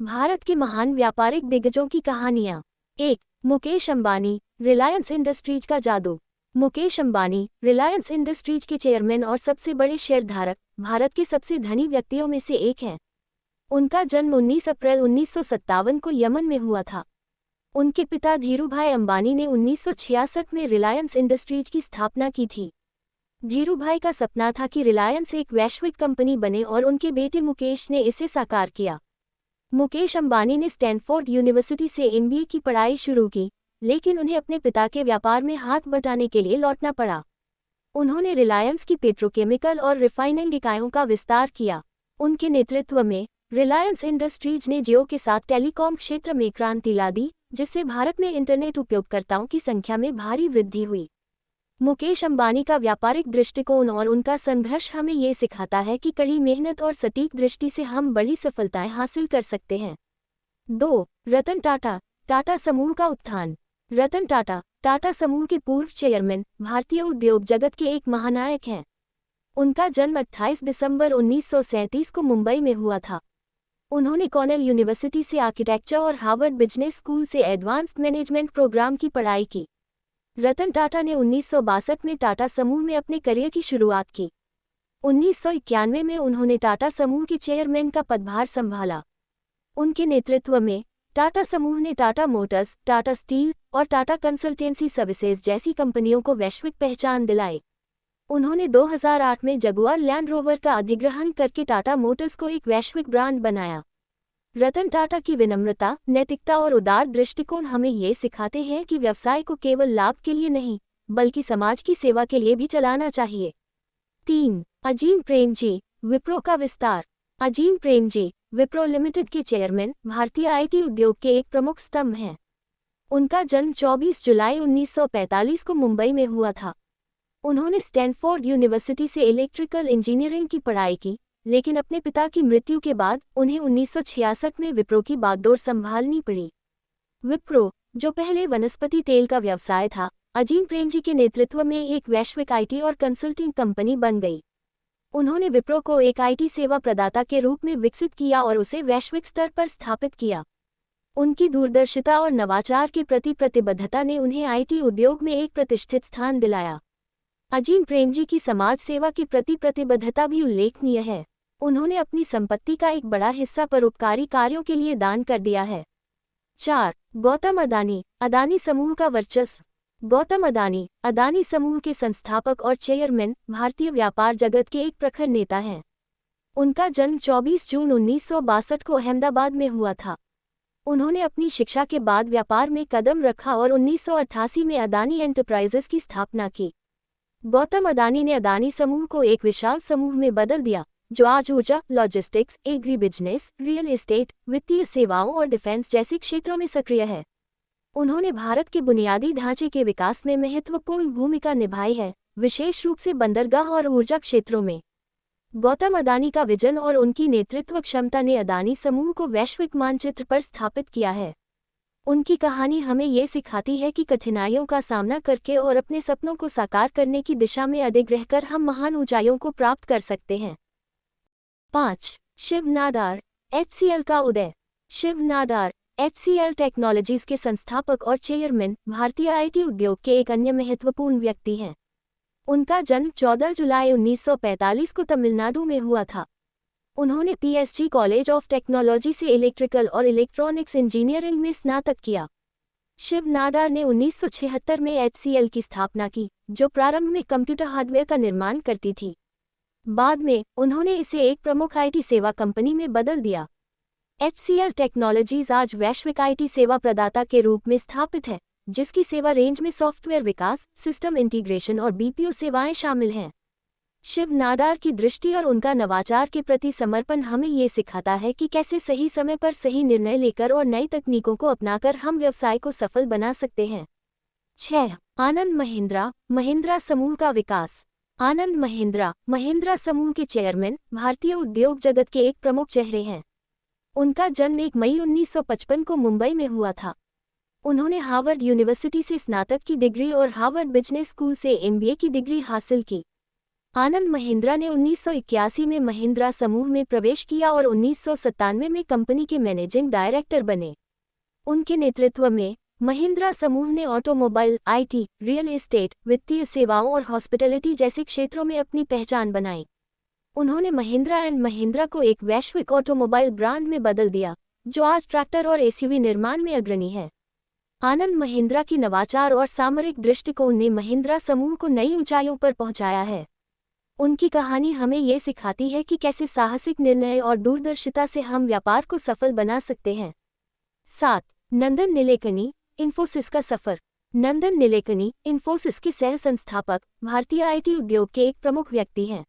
भारत के महान व्यापारिक दिग्गजों की कहानियां। 1. मुकेश अंबानी, रिलायंस इंडस्ट्रीज का जादू। मुकेश अंबानी, रिलायंस इंडस्ट्रीज के चेयरमैन और सबसे बड़े शेयरधारक, भारत के सबसे धनी व्यक्तियों में से एक हैं। उनका जन्म 19 अप्रैल 1957 को यमन में हुआ था। उनके पिता धीरूभाई अंबानी ने 1966 में रिलायंस इंडस्ट्रीज की स्थापना की थी। धीरूभाई का सपना था कि रिलायंस एक वैश्विक कंपनी बने और उनके बेटे मुकेश ने इसे साकार किया। मुकेश अंबानी ने स्टैनफोर्ड यूनिवर्सिटी से एमबीए की पढ़ाई शुरू की, लेकिन उन्हें अपने पिता के व्यापार में हाथ बटाने के लिए लौटना पड़ा। उन्होंने रिलायंस की पेट्रोकेमिकल और रिफाइनिंग इकाइयों का विस्तार किया। उनके नेतृत्व में रिलायंस इंडस्ट्रीज ने जियो के साथ टेलीकॉम क्षेत्र में क्रांति ला दी, जिससे भारत में इंटरनेट उपयोगकर्ताओं की संख्या में भारी वृद्धि हुई। मुकेश अंबानी का व्यापारिक दृष्टिकोण और उनका संघर्ष हमें ये सिखाता है कि कड़ी मेहनत और सटीक दृष्टि से हम बड़ी सफलताएं हासिल कर सकते हैं। 2. रतन टाटा, टाटा समूह का उत्थान। रतन टाटा, टाटा समूह के पूर्व चेयरमैन, भारतीय उद्योग जगत के एक महानायक हैं। उनका जन्म 28 दिसंबर 1937 को मुंबई में हुआ था। उन्होंने कॉर्नेल यूनिवर्सिटी से आर्किटेक्चर और हार्वर्ड बिजनेस स्कूल से एडवांस्ड मैनेजमेंट प्रोग्राम की पढ़ाई की। रतन टाटा ने 1962 में टाटा समूह में अपने करियर की शुरुआत की। 1991 में उन्होंने टाटा समूह के चेयरमैन का पदभार संभाला। उनके नेतृत्व में टाटा समूह ने टाटा मोटर्स, टाटा स्टील और टाटा कंसल्टेंसी सर्विसेज जैसी कंपनियों को वैश्विक पहचान दिलाई। उन्होंने 2008 में जगुआर लैंड रोवर का अधिग्रहण करके टाटा मोटर्स को एक वैश्विक ब्रांड बनाया। रतन टाटा की विनम्रता, नैतिकता और उदार दृष्टिकोण हमें ये सिखाते हैं कि व्यवसाय को केवल लाभ के लिए नहीं, बल्कि समाज की सेवा के लिए भी चलाना चाहिए। 3. अजीम प्रेमजी, विप्रो का विस्तार। अजीम प्रेमजी, विप्रो लिमिटेड के चेयरमैन, भारतीय आईटी उद्योग के एक प्रमुख स्तंभ हैं। उनका जन्म 24 जुलाई 1945 को मुंबई में हुआ था। उन्होंने स्टैनफोर्ड यूनिवर्सिटी से इलेक्ट्रिकल इंजीनियरिंग की पढ़ाई की, लेकिन अपने पिता की मृत्यु के बाद उन्हें 1966 में विप्रो की बागडोर संभालनी पड़ी। विप्रो, जो पहले वनस्पति तेल का व्यवसाय था, अजीम प्रेमजी के नेतृत्व में एक वैश्विक आईटी और कंसल्टिंग कंपनी बन गई। उन्होंने विप्रो को एक आईटी सेवा प्रदाता के रूप में विकसित किया और उसे वैश्विक स्तर पर स्थापित किया। उनकी दूरदर्शिता और नवाचार के प्रति प्रतिबद्धता ने उन्हें आईटी उद्योग में एक प्रतिष्ठित स्थान दिलाया। अजीम प्रेमजी की समाज सेवा के प्रति प्रतिबद्धता भी उल्लेखनीय है। उन्होंने अपनी संपत्ति का एक बड़ा हिस्सा परोपकारी कार्यों के लिए दान कर दिया है। 4. गौतम अदानी, अदानी समूह का वर्चस्व। गौतम अदानी, अदानी समूह के संस्थापक और चेयरमैन, भारतीय व्यापार जगत के एक प्रखर नेता हैं। उनका जन्म 24 जून 1962 को अहमदाबाद में हुआ था। उन्होंने अपनी शिक्षा के बाद व्यापार में कदम रखा और 1988 में अदानी एंटरप्राइजेस की स्थापना की। गौतम अदानी ने अदानी समूह को एक विशाल समूह में बदल दिया, जो आज ऊर्जा, logistics, agri business, real estate, वित्तीय सेवाओं और डिफेंस जैसे क्षेत्रों में सक्रिय है। उन्होंने भारत के बुनियादी ढांचे के विकास में महत्वपूर्ण भूमिका निभाई है, विशेष रूप से बंदरगाह और ऊर्जा क्षेत्रों में। गौतम अदानी का विजन और उनकी नेतृत्व क्षमता ने अदानी समूह को वैश्विक मानचित्र पर स्थापित किया है। उनकी कहानी हमें ये सिखाती है कि कठिनाइयों का सामना करके और अपने सपनों को साकार करने की दिशा में अडिग रहकर हम महान ऊंचाइयों को प्राप्त कर सकते हैं। 5. शिव नाडार, HCL का उदय। शिव नाडार, HCL टेक्नोलॉजीज के संस्थापक और चेयरमैन, भारतीय आईटी उद्योग के एक अन्य महत्वपूर्ण व्यक्ति हैं। उनका जन्म 14 जुलाई 1945 को तमिलनाडु में हुआ था। उन्होंने PSG कॉलेज ऑफ टेक्नोलॉजी से इलेक्ट्रिकल और इलेक्ट्रॉनिक्स इंजीनियरिंग में स्नातक किया। शिव नाडार ने 1976 में HCL की स्थापना की, जो प्रारंभ में कंप्यूटर हार्डवेयर का निर्माण करती थी। बाद में उन्होंने इसे एक प्रमुख आईटी सेवा कंपनी में बदल दिया। HCL टेक्नोलॉजीज आज वैश्विक आईटी सेवा प्रदाता के रूप में स्थापित है, जिसकी सेवा रेंज में सॉफ्टवेयर विकास, सिस्टम इंटीग्रेशन और BPO सेवाएं शामिल हैं। शिव नाडार की दृष्टि और उनका नवाचार के प्रति समर्पण हमें ये सिखाता है कि कैसे सही समय पर सही निर्णय लेकर और नई तकनीकों को अपनाकर हम व्यवसाय को सफल बना सकते हैं। 6. आनंद महिंद्रा, महिंद्रा समूह का विकास। आनंद महिंद्रा, महिंद्रा समूह के चेयरमैन, भारतीय उद्योग जगत के एक प्रमुख चेहरे हैं। उनका जन्म 1 मई 1955 को मुंबई में हुआ था। उन्होंने हार्वर्ड यूनिवर्सिटी से स्नातक की डिग्री और हार्वर्ड बिजनेस स्कूल से MBA की डिग्री हासिल की। आनंद महिंद्रा ने 1981 में महिंद्रा समूह में प्रवेश किया और 1997 में कंपनी के मैनेजिंग डायरेक्टर बने। उनके नेतृत्व में महिंद्रा समूह ने ऑटोमोबाइल, आईटी, रियल एस्टेट, वित्तीय सेवाओं और हॉस्पिटैलिटी जैसे क्षेत्रों में अपनी पहचान बनाई। उन्होंने महिंद्रा एंड महिंद्रा को एक वैश्विक ऑटोमोबाइल ब्रांड में बदल दिया, जो आज ट्रैक्टर और एसयूवी निर्माण में अग्रणी है। आनंद महिंद्रा की नवाचार और सामरिक दृष्टिकोण ने महिंद्रा समूह को नई ऊंचाइयों पर पहुंचाया है। उनकी कहानी हमें ये सिखाती है कि कैसे साहसिक निर्णय और दूरदर्शिता से हम व्यापार को सफल बना सकते हैं। 7. नंदन नीलेकनी, इन्फोसिस का सफर। नंदन नीलेकनी, इन्फोसिस के सह संस्थापक, भारतीय आईटी उद्योग के एक प्रमुख व्यक्ति हैं।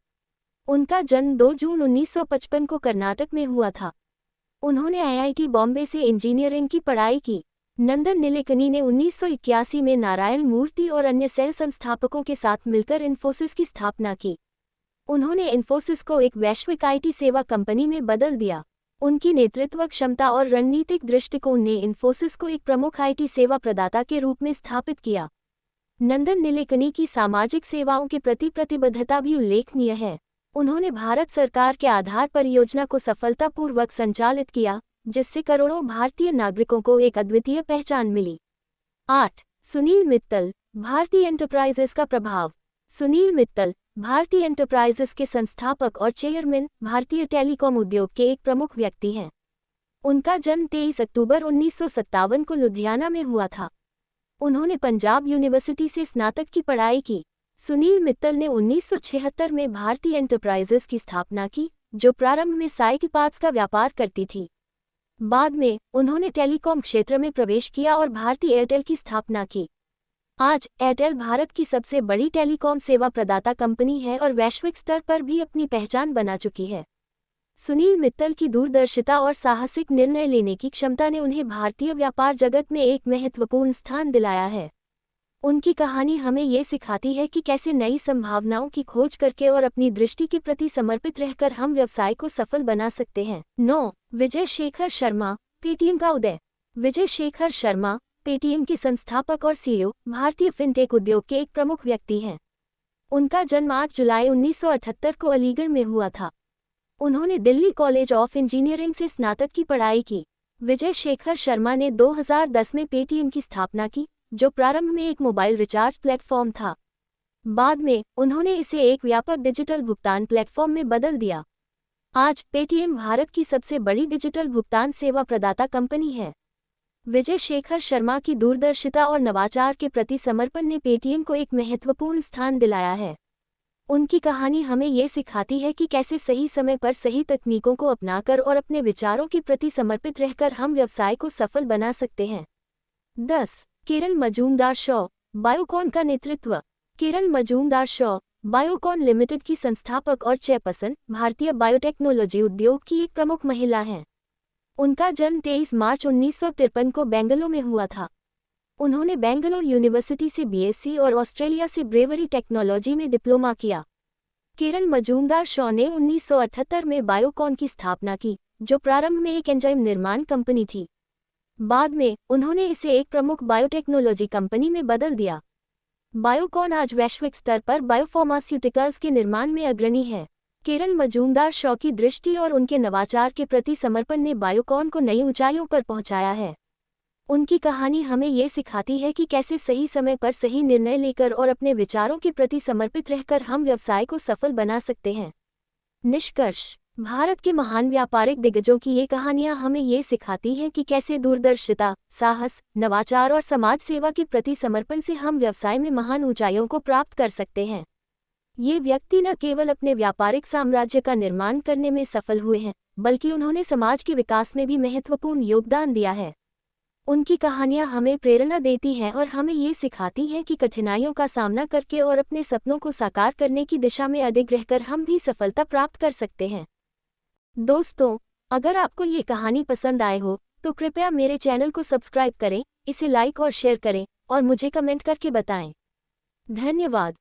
उनका जन्म 2 जून 1955 को कर्नाटक में हुआ था। उन्होंने आईआईटी बॉम्बे से इंजीनियरिंग की पढ़ाई की। नंदन नीलेकनी ने 1981 में नारायण मूर्ति और अन्य सह संस्थापकों के साथ मिलकर इन्फोसिस की स्थापना की। उन्होंने इन्फोसिस को एक वैश्विक आईटी सेवा कंपनी में बदल दिया। उनकी नेतृत्व क्षमता और रणनीतिक दृष्टिकोण ने इन्फोसिस को एक प्रमुख आईटी सेवा प्रदाता के रूप में स्थापित किया। नंदन नीलेकनी की सामाजिक सेवाओं के प्रति प्रतिबद्धता भी उल्लेखनीय है। उन्होंने भारत सरकार के आधार परियोजना को सफलतापूर्वक संचालित किया, जिससे करोड़ों भारतीय नागरिकों को एक अद्वितीय पहचान मिली। 8. सुनील मित्तल, भारतीय एंटरप्राइजेस का प्रभाव। सुनील मित्तल, भारतीय एंटरप्राइजेस के संस्थापक और चेयरमैन, भारतीय टेलीकॉम उद्योग के एक प्रमुख व्यक्ति हैं। उनका जन्म 23 अक्टूबर 1957 को लुधियाना में हुआ था। उन्होंने पंजाब यूनिवर्सिटी से स्नातक की पढ़ाई की। सुनील मित्तल ने 1976 में भारतीय एंटरप्राइजेस की स्थापना की, जो प्रारंभ में साइकिल पार्ट्स का व्यापार करती थी। बाद में उन्होंने टेलीकॉम क्षेत्र में प्रवेश किया और भारतीय एयरटेल की स्थापना की। आज एयरटेल भारत की सबसे बड़ी टेलीकॉम सेवा प्रदाता कंपनी है और वैश्विक स्तर पर भी अपनी पहचान बना चुकी है। सुनील मित्तल की दूरदर्शिता और साहसिक निर्णय लेने की क्षमता ने उन्हें भारतीय व्यापार जगत में एक महत्वपूर्ण स्थान दिलाया है। उनकी कहानी हमें ये सिखाती है कि कैसे नई संभावनाओं की खोज करके और अपनी दृष्टि के प्रति समर्पित रहकर हम व्यवसाय को सफल बना सकते हैं। 9. विजय शेखर शर्मा, पेटीएम का उदय। विजय शेखर शर्मा, पेटीएम के संस्थापक और सीईओ, भारतीय फिनटेक उद्योग के एक प्रमुख व्यक्ति हैं। उनका जन्म 8 जुलाई 1978 को अलीगढ़ में हुआ था। उन्होंने दिल्ली कॉलेज ऑफ इंजीनियरिंग से स्नातक की पढ़ाई की। विजय शेखर शर्मा ने 2010 में पेटीएम की स्थापना की, जो प्रारंभ में एक मोबाइल रिचार्ज प्लेटफॉर्म था। बाद में उन्होंने इसे एक व्यापक डिजिटल भुगतान प्लेटफॉर्म में बदल दिया। आज पेटीएम भारत की सबसे बड़ी डिजिटल भुगतान सेवा प्रदाता कंपनी है। विजय शेखर शर्मा की दूरदर्शिता और नवाचार के प्रति समर्पण ने पेटीएम को एक महत्वपूर्ण स्थान दिलाया है। उनकी कहानी हमें ये सिखाती है कि कैसे सही समय पर सही तकनीकों को अपनाकर और अपने विचारों के प्रति समर्पित रहकर हम व्यवसाय को सफल बना सकते हैं। 10. किरण मजूमदार शॉ, बायोकॉन का नेतृत्व। किरण मजूमदार शॉ, बायोकॉन लिमिटेड की संस्थापक और चेयरपर्सन, भारतीय बायोटेक्नोलॉजी उद्योग की एक प्रमुख महिला हैं। उनका जन्म 23 मार्च 1953 को बेंगलुरु में हुआ था। उन्होंने बेंगलुरु यूनिवर्सिटी से बीएससी और ऑस्ट्रेलिया से ब्रेवरी टेक्नोलॉजी में डिप्लोमा किया। किरण मजूमदार शॉ ने 1978 में बायोकॉन की स्थापना की, जो प्रारंभ में एक एंजाइम निर्माण कंपनी थी। बाद में उन्होंने इसे एक प्रमुख बायोटेक्नोलॉजी कंपनी में बदल दिया। बायोकॉन आज वैश्विक स्तर पर बायोफार्मास्यूटिकल्स के निर्माण में अग्रणी है। किरण मजूमदार शॉ की दृष्टि और उनके नवाचार के प्रति समर्पण ने बायोकॉन को नई ऊंचाइयों पर पहुंचाया है। उनकी कहानी हमें ये सिखाती है कि कैसे सही समय पर सही निर्णय लेकर और अपने विचारों के प्रति समर्पित रहकर हम व्यवसाय को सफल बना सकते हैं। निष्कर्ष, भारत के महान व्यापारिक दिग्गजों की ये कहानियां हमें ये सिखाती हैं कि कैसे दूरदर्शिता, साहस, नवाचार और समाज सेवा के प्रति समर्पण से हम व्यवसाय में महान ऊंचाइयों को प्राप्त कर सकते हैं। ये व्यक्ति न केवल अपने व्यापारिक साम्राज्य का निर्माण करने में सफल हुए हैं, बल्कि उन्होंने समाज के विकास में भी महत्वपूर्ण योगदान दिया है। उनकी कहानियां हमें प्रेरणा देती हैं और हमें ये सिखाती हैं कि कठिनाइयों का सामना करके और अपने सपनों को साकार करने की दिशा में अडिग रहकर हम भी सफलता प्राप्त कर सकते हैं। दोस्तों, अगर आपको ये कहानी पसंद आए हो तो कृपया मेरे चैनल को सब्सक्राइब करें, इसे लाइक और शेयर करें और मुझे कमेंट करके बताएं। धन्यवाद।